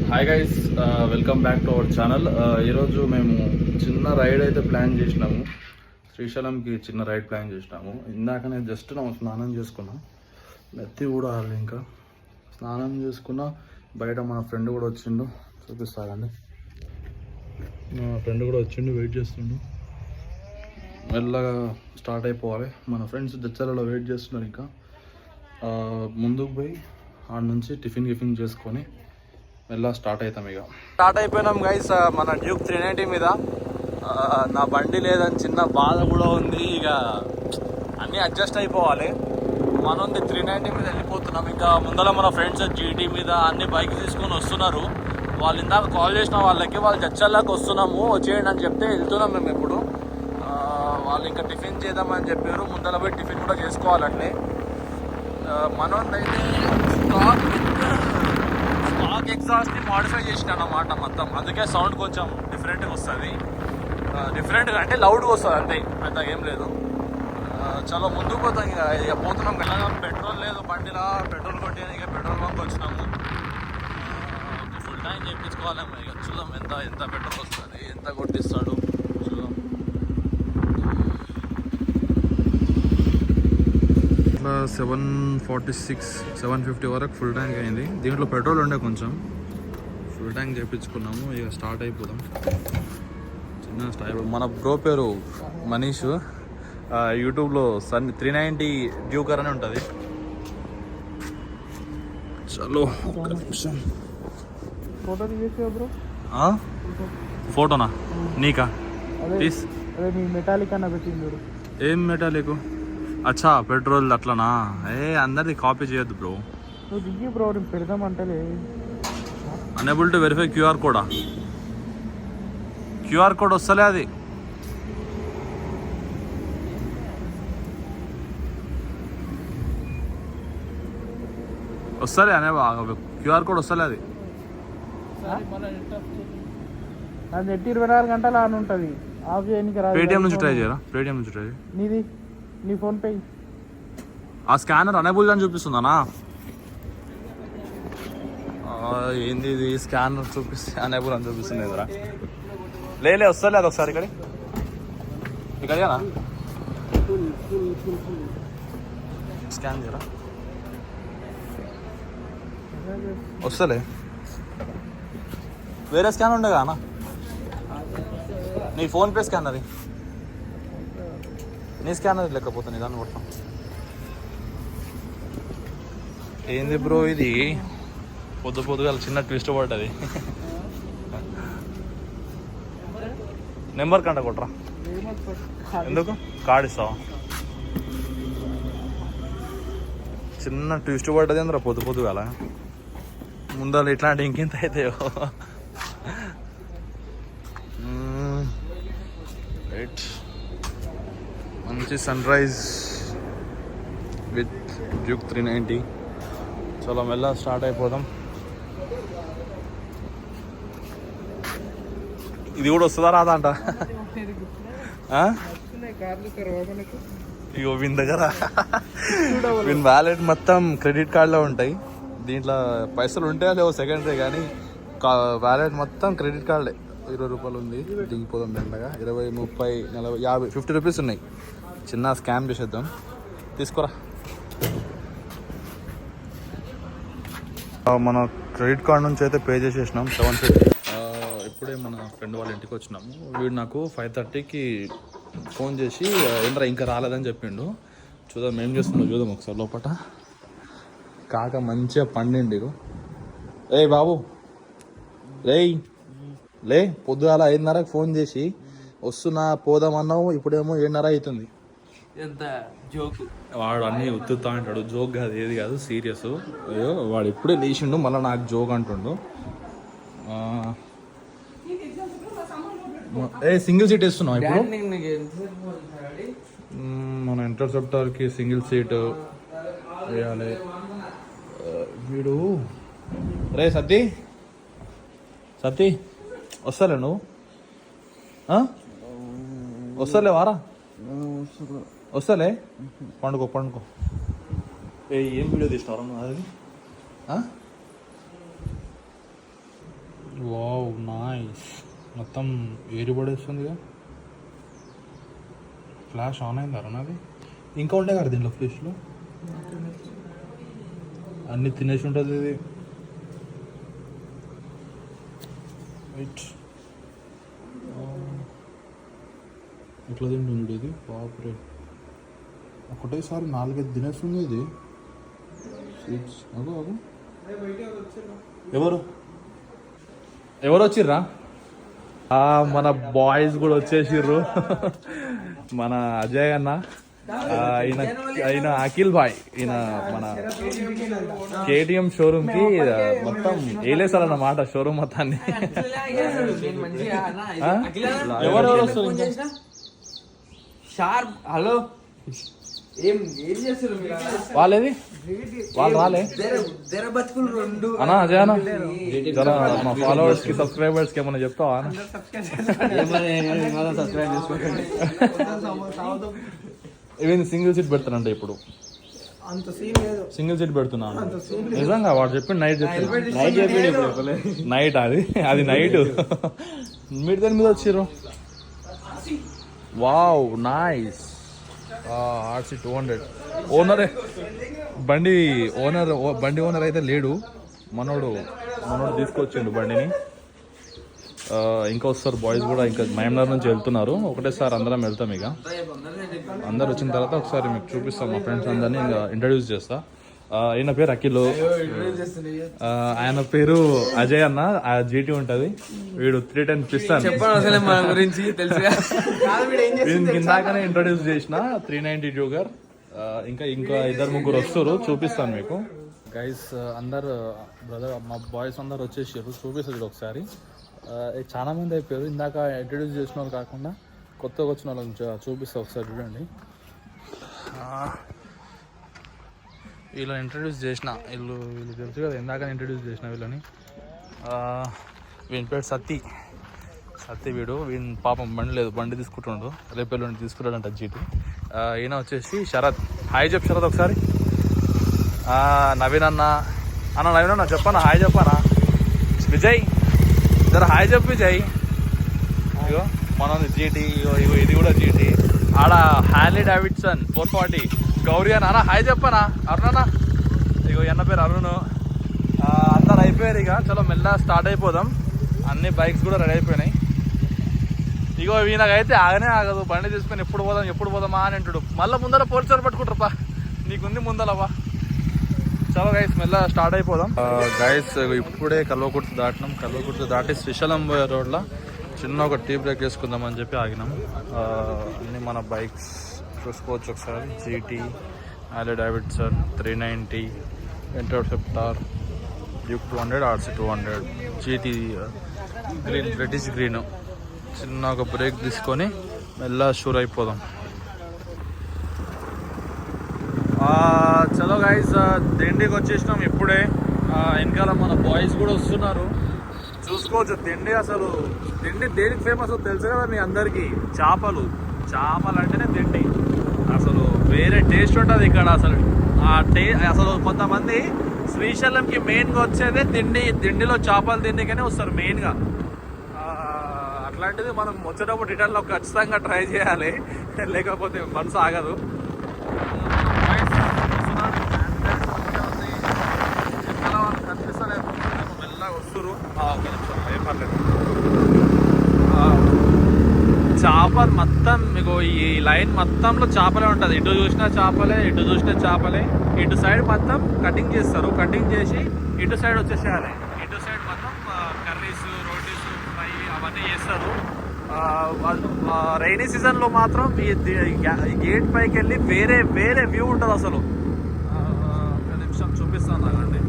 Hi guys, welcome back to our channel. ఈరోజు మేము చిన్న రైడ్ అయితే ప్లాన్ చేసినాము. శ్రీశైలంకి చిన్న రైడ్ ప్లాన్ చేసినాము. ఇందాకనే జస్ట్ స్నానం చేసుకున్నాం. నెత్తి కూడా ఇంకా స్నానం చేసుకున్నా. బయట మన ఫ్రెండ్ కూడా వచ్చిండు, చూపిస్తాడండి. మా ఫ్రెండ్ కూడా వచ్చిండు, వెయిట్ చేస్తుండు. మెల్లగా స్టార్ట్ అయిపోవాలి. మన ఫ్రెండ్స్ జచ్చలలో వెయిట్ చేస్తున్నారు. ఇంకా ముందుకు పోయి ఆడ నుంచి టిఫిన్ చేసుకొని మెల్ల స్టార్ట్ అవుతాం. ఇక స్టార్ట్ అయిపోయినాం గైస్. మన డ్యూక్ 390 మీద. నా బండి లేదని చిన్న బాధ కూడా ఉంది. ఇక అన్నీ అడ్జస్ట్ అయిపోవాలి. మనది 390 మీద వెళ్ళిపోతున్నాం. ఇంకా ముందర మన ఫ్రెండ్స్ జీటీ మీద అన్ని బైక్ తీసుకొని వస్తున్నారు. వాళ్ళు ఇందాక కాల్ చేసిన వాళ్ళకి, వాళ్ళు చచ్చల్లాకి వస్తున్నాము వచ్చేయండి అని చెప్తే వెళ్తున్నాం మేము. ఇప్పుడు వాళ్ళు ఇంకా టిఫిన్ చేద్దామని చెప్పారు. ముందర పోయి టిఫిన్ కూడా చేసుకోవాలండి. మనోదైతే స్టాక్ ఎగ్జాస్ట్ని మాడిఫై చేసిన అన్నమాట మొత్తం. అందుకే సౌండ్ కొంచెం డిఫరెంట్గా వస్తుంది. డిఫరెంట్గా అంటే లౌడ్గా వస్తుంది అంతే, అంత ఏం లేదు. చాలా ముందుకు పోతాం. ఇక పోతున్నాం. వెళ్ళగా పెట్రోల్ లేదు బండిలా. పెట్రోల్ కొట్టి ఇక పెట్రోల్ బంక్ వచ్చినాము. ఫుల్ టైం చేయించుకోవాలేమో. ఇక చూద్దాం ఎంత పెట్రోల్ వస్తుంది, ఎంత కొట్టిస్తాడు చూద్దాం. 746 750 వరకు ఫుల్ ట్యాంక్ అయింది. దీంట్లో పెట్రోల్ ఉండే కొంచెం. ఫుల్ ట్యాంక్ చేయించుకున్నాము. ఇక స్టార్ట్ అయిపోదాం. చిన్న స్టైల్. మన బ్రో పేరు మనీష్. యూట్యూబ్లో 390 డ్యూకర్ అని ఉంటుంది. చలో ఒక్క నిమిషం. ఫోటోనా నీకా? ప్లీజ్. ఏం మెటాలిక్? అచ్చా, పెట్రోల్ అట్లనా? అందరిది కాపీ చేయొద్దు బ్రో. నువ్వు దిగి బ్రో, నేను పెడదామంటలే. అనేబుల్ టు వెరిఫై క్యూఆర్ కోడా? క్యూఆర్ కోడ్ వస్తలే. అది వస్తలే అనే క్యూఆర్ కోడ్ వస్తలే. అది నెట్ 24 గంటలు ఆన్ ఉంటుంది. ఆఫ్ చేయడానికి రాదు. పేటిఎం నుంచి ట్రై చేయరా? పేటిఎం నుంచి ట్రై. నీది నీ ఫోన్ పే. ఆ స్కానర్ అనేబుల్ అని చూపిస్తుందనా? ఏంది ఇది? స్కానర్ చూపిస్తే అనేబుల్ అని చూపిస్తుంది ఎదురా. లేలే వస్తలే. అది ఒకసారి ఇక్కడనా స్కాన్ చేయరా? వస్తలే. వేరే స్కానర్ ఉండే కదా నీ ఫోన్పే స్కానర్. నీ స్కానర్ లేకపోతే నీ దాన్ని కొడతాం. ఏంది బ్రో ఇది? పొద్దుగా చిన్న ట్విస్ట్ పడ్డది. నెంబర్ కంట కొట్రా. ఎందుకు? కార్డు ఇస్తావా? చిన్న ట్విస్ట్ పడ్డది అందరూ పొద్దుగాల. ముందర ఇట్లాంటి ఇంకెంత అవుతాయో. రైట్, మంచి సన్ రైజ్ విత్ డ్యూక్ 390. చాలా మెల్ల స్టార్ట్ అయిపోదాం. ఇది కూడా వస్తుందా రాదా అంట? ఇగో వీని దగ్గర వీని వ్యాలెట్ మొత్తం క్రెడిట్ కార్డులో ఉంటాయి. దీంట్లో పైసలు ఉంటాయో లేవో సెకండరీ, కానీ వ్యాలెట్ మొత్తం క్రెడిట్ కార్డులే. 20 రూపాయలు ఉంది. దిగిపోదాం మెల్లగా. 20, 30, 40, 50, 50 రూపీస్ ఉన్నాయి. చిన్న స్కామ్ చేసేద్దాం. తీసుకురా. మన క్రెడిట్ కార్డ్ నుంచి అయితే పే చేసేసినాం 750. ఇప్పుడే మన ఫ్రెండ్ వాళ్ళ ఇంటికి వచ్చినాము. వీడు నాకు 5:30కి ఫోన్ చేసి ఏంట్రా ఇంకా రాలేదని చెప్పిండు. చూద్దాం ఏం చేస్తున్నావు చూద్దాం ఒకసారి. లోపల కాక మంచిగా పండిండి. ఏయ్ బాబు, లే పొద్దుగాల 5:30కి ఫోన్ చేసి వస్తున్నా పోదామన్నావు. ఇప్పుడేమో 7:30 అవుతుంది. ఎంత జోక్. వాడు అన్నీ ఉత్తుతా అంటాడు. జోక్ కాదు, ఏది కాదు, సీరియస్. అయ్యో వాడు ఇప్పుడే లేచిండు, మళ్ళీ నాకు జోక్ అంటుండు. సింగిల్ సీట్ వేస్తున్నావు ఇప్పుడు? మన ఇంటర్సెప్టర్కి సింగిల్ సీట్ వేయాలి. వీడు రే సతీ వస్తలే నువ్వు? వస్తలే వారా? వస్తలే. పండుకో. ఏం వీడియో తీసినారా అది? Wow nice. మొత్తం ఏరిపడేస్తుందిగా. ఫ్లాష్ ఆన్ అయిందా నాది? ఇంకా ఉంటాయి కదా దీంట్లో ఫ్రిష్లో అన్నీ తినేసి ఉంటుంది ఇది. రైట్ ఎట్లా తింటుంది ఇది? బాపురే, ఒకటేసారి 4-5 తినేస్తుంది ఇది. స్వీట్స్ అగో అగో. ఎవరు ఎవరు వచ్చిర్రా? మన బాయ్స్ కూడా వచ్చేసిర్రు. మన అజయ్ అన్న, ఈయన అఖిల్ బాయ్, ఈయన మన కేటీఎం షోరూమ్ కి మొత్తం వేలేసారన్నమాట షోరూమ్ మొత్తాన్ని. ఎవరెవరు వస్తారు? హలో, ఏం చేస్తారు వాళ్ళేది? వాళ్ళు రాలే అన్నా? అజయ్ అన్న, జర మా ఫాలోవర్స్ కి సబ్స్క్రైబర్స్ కి ఏమన్నా చెప్తావా? ఇవన్నీ సింగిల్ సీట్ పెడతానంట ఇప్పుడు. సింగిల్ సీట్ పెడుతున్నాను నిజంగా. వాడు చెప్పిండు నైట్ చెప్పిండు. నైట్ అది నైట్. మీరు దాని మీద వచ్చిర్రు. Wow nice. RC 200 ఓనరే. బండి ఓనర్ అయితే లేడు, మనోడు తీసుకొచ్చిండు బండిని. ఇంకా వస్తారు బాయ్స్ కూడా, ఇంకా మహమ్నార్ నుంచి వెళ్తున్నారు. ఒకటేసారి అందరం వెళ్తాం. ఇక అందరు వచ్చిన తర్వాత ఒకసారి మీకు చూపిస్తాం. మా ఫ్రెండ్స్ అందరినీ ఇంకా ఇంట్రడ్యూస్ చేస్తా. ఈయన పేరు అఖిల్, ఆయన పేరు అజయ్ అన్న. GT ఉంటది. వీడు 310 పిస్టన్. ఇందాకనే ఇంట్రడ్యూస్ చేసిన 390 డ్యూగర్. ఇంకా ఇద్దరు ముగ్గురు వస్తారు, చూపిస్తాను మీకు. గైస్ అందరు బ్రదర్, మా బాయ్స్ అందరు వచ్చేసారు. చూపిస్తారు ఒకసారి. చాలా మంది అయిపోయారు. ఇందాక ఇంట్రడ్యూస్ చేసిన వాళ్ళు కాకుండా కొత్తగా వచ్చిన వాళ్ళని చూపిస్తా ఒకసారి చూడండి. వీళ్ళని ఇంట్రడ్యూస్ చేసిన, వీళ్ళు తెలుసు కదా, ఇందాక ఇంట్రడ్యూస్ చేసిన వీళ్ళని. వీని పేరు సత్తి. వీడు పాపం బండి లేదు, బండి తీసుకుంటుండు. రేపు ఎల్లుండి తీసుకుంటాడంట GT. ఈయన వచ్చేసి శరత్. హాయ్ చెప్పు శరత్ ఒకసారి. నవీన్ అన్న చెప్పనా? హాయ్ చెప్పానా? విజయ్ జర హాయ్ చెప్పు విజయ్. ఇగో మనది GT. ఇగో ఇది కూడా GT. ఆడ హార్లీ డేవిడ్సన్ 440. గౌరీ అన్న హాయ్ చెప్పనా? అరుణ్. ఇగో ఎన్న పేరు అరుణ్. అందరు అయిపోయారు. ఇక చలో మెల్ల స్టార్ట్ అయిపోదాం. అన్ని బైక్స్ కూడా రెడీ అయిపోయినాయి. ఇగో ఈయనకైతే ఆగనే ఆగదు. బండి తీసుకొని ఎప్పుడు పోదామా అని అంటాడు. మళ్ళీ ముందర పోలీసులు పట్టుకుంటారు. నీకుంది ముందలవా. చలో గైస్ మెల్ల స్టార్ట్ అయిపోదాం. గైస్ ఇప్పుడే కల్వకుర్తి దాటినాం. కల్వకుర్తి దాటి శ్రీశైలం రోడ్లో చిన్న ఒక టీ బ్రేక్ వేసుకుందామని చెప్పి ఆగినాం. అన్ని మన బైక్స్ చూసుకోవచ్చు ఒకసారి. GT, Harley Davidson 390, interceptor, Duke 200, RC 200, GT green, British green. చిన్న ఒక బ్రేక్ తీసుకొని మెల్ల షూర్ అయిపోదాం. చలో గైస్ దిండికి వచ్చేసినాం ఇప్పుడే. వెనకాల మన బాయ్స్ కూడా వస్తున్నారు, చూసుకోవచ్చు. దిండి దేనికి ఫేమస్ తెలుసు కదా మీ అందరికీ? చేపలు అంటేనే దిండి. అసలు వేరే టేస్ట్ ఉంటుంది ఇక్కడ. అసలు కొంతమంది శ్రీశైలంకి మెయిన్గా వచ్చేదే దిండిలో చేపలు తిండికనే వస్తారు మెయిన్గా. అట్లాంటిది మనం వచ్చేటప్పుడు రిటర్న్లో ఖచ్చితంగా ట్రై చేయాలి, లేకపోతే మనసు ఆగదు. కనిపిస్తలేదు, మెల్లగా వస్తురు. ఏం పర్లేదు. చేపలు మొత్తం మీకు ఈ లైన్ మొత్తంలో చేపలే ఉంటుంది. ఇటు చూసినా చేపలే. ఇటు సైడ్ మొత్తం కటింగ్ చేస్తారు. కటింగ్ చేసి ఇటు సైడ్ వచ్చేసేయాలి. ఇటు సైడ్ మొత్తం కర్రీస్, రోటీస్, ఫ్రై అవన్నీ చేస్తారు. రైనీ సీజన్లో మాత్రం ఈ గేట్ పైకి వెళ్ళి వేరే వ్యూ ఉంటుంది అసలు. ఒక నిమిషం చూపిస్తాను అండి.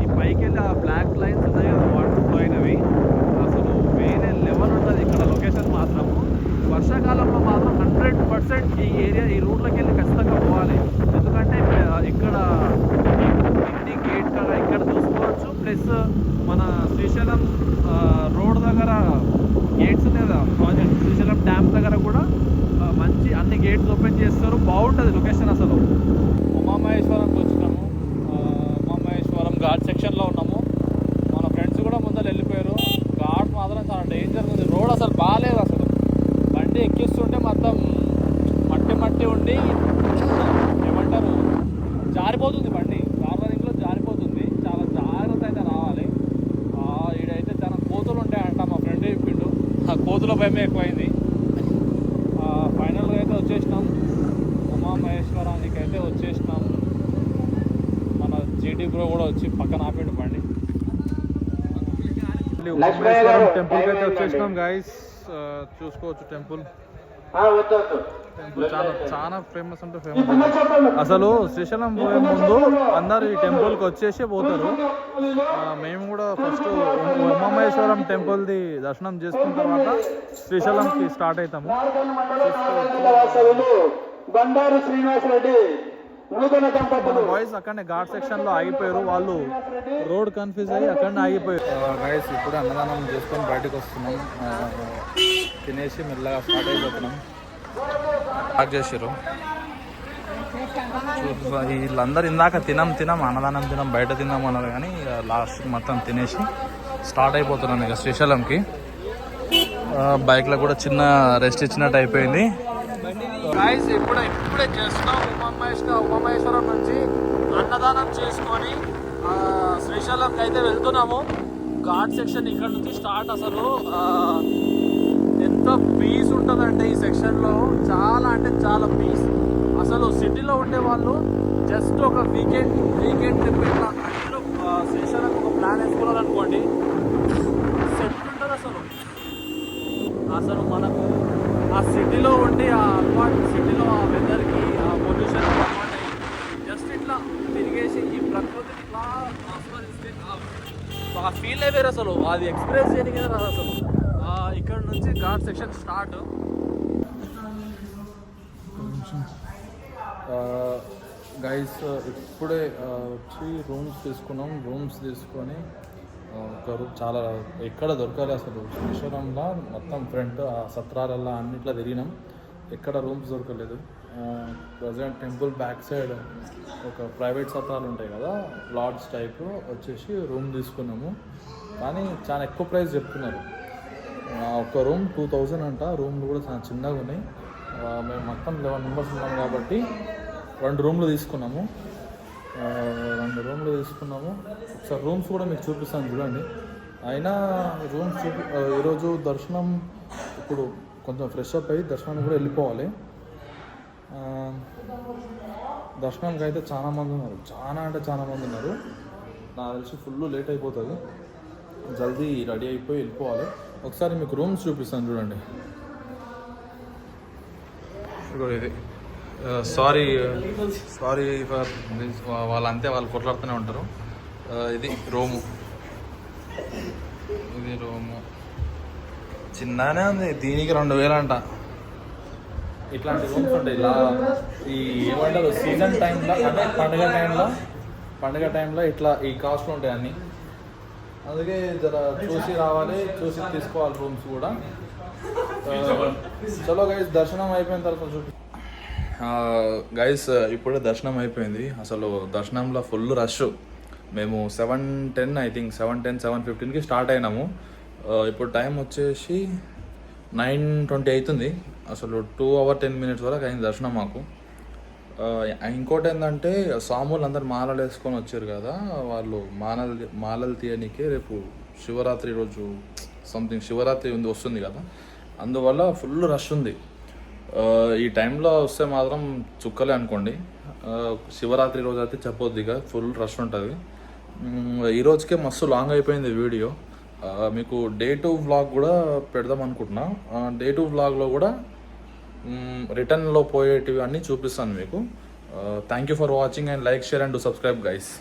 ఈ పైకి వెళ్ళి ఆ బ్లాక్ లైన్స్ ఉన్నాయి కదా, వాటర్ ఫ్లో అయినవి. అసలు వేరే లెవెల్ ఉంటుంది ఇక్కడ లొకేషన్ మాత్రం. వర్షాకాలంలో మాత్రం 100% ఈ రూట్లోకి వెళ్ళి ఖచ్చితంగా పోవాలి. ఎందుకంటే ఇక్కడ ఇంటి గేట్ కదా ఇక్కడ చూసుకోవచ్చు. ప్లస్ మన శ్రీశైలం రోడ్ దగ్గర గేట్స్ ఉన్నాయి కదా, ప్రాజెక్ట్ శ్రీశైలం డ్యామ్ దగ్గర కూడా మంచి అన్ని గేట్స్ ఓపెన్ చేస్తారు. బాగుంటుంది లొకేషన్ అసలు. ఉమామహేశ్వరంకి వచ్చినాము. ఉమామహేశ్వరం ఘాట్ సెక్షన్లో ఉన్నాము. మన ఫ్రెండ్స్ కూడా ముందర వెళ్ళిపోయారు. కోతుల భయమే ఎక్కువైంది. ఫైనల్గా అయితే వచ్చేసినాం, ఉమామహేశ్వరానికి అయితే వచ్చేసినాం. మన జీటీ బ్రో కూడా వచ్చి పక్కన ఆపేడు బండి. ఉమామహేశ్వరం టెంపుల్కి అయితే వచ్చేసినాం గైస్. చూసుకోవచ్చు టెంపుల్ చాలా చాలా ఫేమస్ అంటే ఫేమస్. అసలు శ్రీశైలం పోయే ముందు అందరు ఈ టెంపుల్కి వచ్చేసి పోతారు. మేము కూడా ఫస్ట్ ఉమామహేశ్వరం టెంపుల్ది దర్శనం చేసుకున్న తర్వాత శ్రీశైలంకి స్టార్ట్ అవుతాము. మన బాయ్స్ అక్కడనే ఘాట్ సెక్షన్లో ఆగిపోయారు, వాళ్ళు రోడ్ కన్ఫ్యూజ్ అయ్యి అక్కడనే ఆగిపోయారు. గైస్ ఇప్పుడు అన్నదానం చేసుకొని బయటకు వస్తున్నాం. తినేసి మెల్లగా స్టార్ట్ అయిపోతున్నాం. స్టార్ట్ చేసారు వీళ్ళందరూ. ఇందాక తినం అన్నదానం బయట తిన్నాం అన్నారు, కానీ లాస్ట్ మొత్తం తినేసి స్టార్ట్ అయిపోతున్నాను ఇక శ్రీశైలంకి. బైక్లో కూడా చిన్న రెస్ట్ ఇచ్చినట్టు అయిపోయింది. ఇప్పుడే చేస్తున్నాం. ఉమామహేశ్వరం నుంచి అన్నదానం చేసుకొని శ్రీశైలంకి అయితే వెళ్తున్నాము. ఘాట్ సెక్షన్ ఇక్కడ నుంచి స్టార్ట్. అసలు ఎంత పీస్ ఉంటుందంటే ఈ సెక్షన్లో, చాలా అంటే చాలా పీస్. అసలు సిటీలో ఉండే వాళ్ళు జస్ట్ ఒక వీకెండ్ ట్రిప్ ఇట్లా అన్నిలో శ్రీశైలం ఒక ప్లాన్ వేసుకోవాలనుకోండి, సెట్ ఉంటుంది. అసలు మనకు ఆ సిటీలో ఉండి ఆ అలవాటు, సిటీలో ఆ వెదర్కి ఆ పొల్యూషన్ అలవాటు జస్ట్ ఇట్లా తిరిగేసి ఈ ప్రకృతిని ఇట్లా ఆస్వాదిస్తే ఆ ఫీల్ వేరు. అసలు అది ఎక్స్పీరియన్స్ చేయడానికి రాదు అసలు. ఇక్కడ నుంచి ఘాట్ సెక్షన్ స్టార్ట్. గైస్ ఇప్పుడే వచ్చి రూమ్స్ తీసుకొని ఒక రూమ్ చాలా ఎక్కడ దొరకాలి అసలు. శ్రీశైలంలో మొత్తం ఫ్రంట్ ఆ సత్రాలల్లో అన్నిట్లో తిరిగినాం, ఎక్కడ రూమ్స్ దొరకలేదు. ప్రజెంట్ టెంపుల్ బ్యాక్ సైడ్ ఒక ప్రైవేట్ సత్రాలు ఉంటాయి కదా, లాడ్జ్ టైప్ వచ్చేసి రూమ్ తీసుకున్నాము. కానీ చాలా ఎక్కువ ప్రైస్ చెప్తున్నారు. ఒక రూమ్ 2000 అంట. రూమ్లు కూడా చాలా చిన్నగా ఉన్నాయి. మేము మొత్తం 11 మెంబర్స్ ఉన్నాం కాబట్టి 2 రూమ్లు తీసుకున్నాము. ఒకసారి రూమ్స్ కూడా మీకు చూపిస్తాను చూడండి. అయినా రూమ్స్ ఈరోజు దర్శనం, ఇప్పుడు కొంచెం ఫ్రెష్ అప్ అయ్యి దర్శనానికి కూడా వెళ్ళిపోవాలి. దర్శనంకి అయితే చాలా మంది ఉన్నారు. నాకు తెలిసి ఫుల్ లేట్ అయిపోతుంది. జల్దీ రెడీ అయిపోయి వెళ్ళిపోవాలి. ఒకసారి మీకు రూమ్స్ చూపిస్తాను చూడండి. ఇది సారీ ఫర్ దిస్. వాళ్ళు కొట్లాడుతూనే ఉంటారు. ఇది రూము చిన్ననే ఉంది. దీనికి 2000 అంట. ఇట్లాంటి రూమ్స్ ఉంటాయి. ఇలా ఈ ఏమంటారు సీజన్ టైంలో అంటే పండుగ టైంలో ఇట్లా ఈ కాస్ట్లు ఉంటాయి అన్నీ. అందుకే జర చూసి రావాలి, చూసి తీసుకోవాలి రూమ్స్ కూడా. చలో గైస్, దర్శనం అయిపోయిన తర్వాత చూపి. గైస్ ఇప్పుడే దర్శనం అయిపోయింది. అసలు దర్శనంలో ఫుల్ రష్. మేము 7:10 ఐ థింక్ 7:15కి స్టార్ట్ అయినాము. ఇప్పుడు టైం వచ్చేసి 9:20 అవుతుంది. అసలు 2 hours 10 minutes వరకు అయింది దర్శనం మాకు. ఇంకోటి ఏంటంటే స్వాములు అందరు మాలలు వేసుకొని వచ్చారు కదా, వాళ్ళు మాలలు తీయనికే రేపు శివరాత్రి రోజు శివరాత్రి వస్తుంది కదా, అందువల్ల ఫుల్ రష్ ఉంది. ఈ టైంలో వస్తే మాత్రం చుక్కలే అనుకోండి. శివరాత్రి రోజు అయితే చెప్పొద్దు, ఇక ఫుల్ రష్ ఉంటుంది. ఈ రోజుకే మస్తు లాంగ్ అయిపోయింది వీడియో. మీకు డే 2 వ్లాగ్ కూడా పెడదాం అనుకుంటున్నా. డే 2 వ్లాగ్లో కూడా రిటర్న్లో పోయేటివి అన్నీ చూపిస్తాను మీకు. Thank you for watching and like, share and do subscribe guys.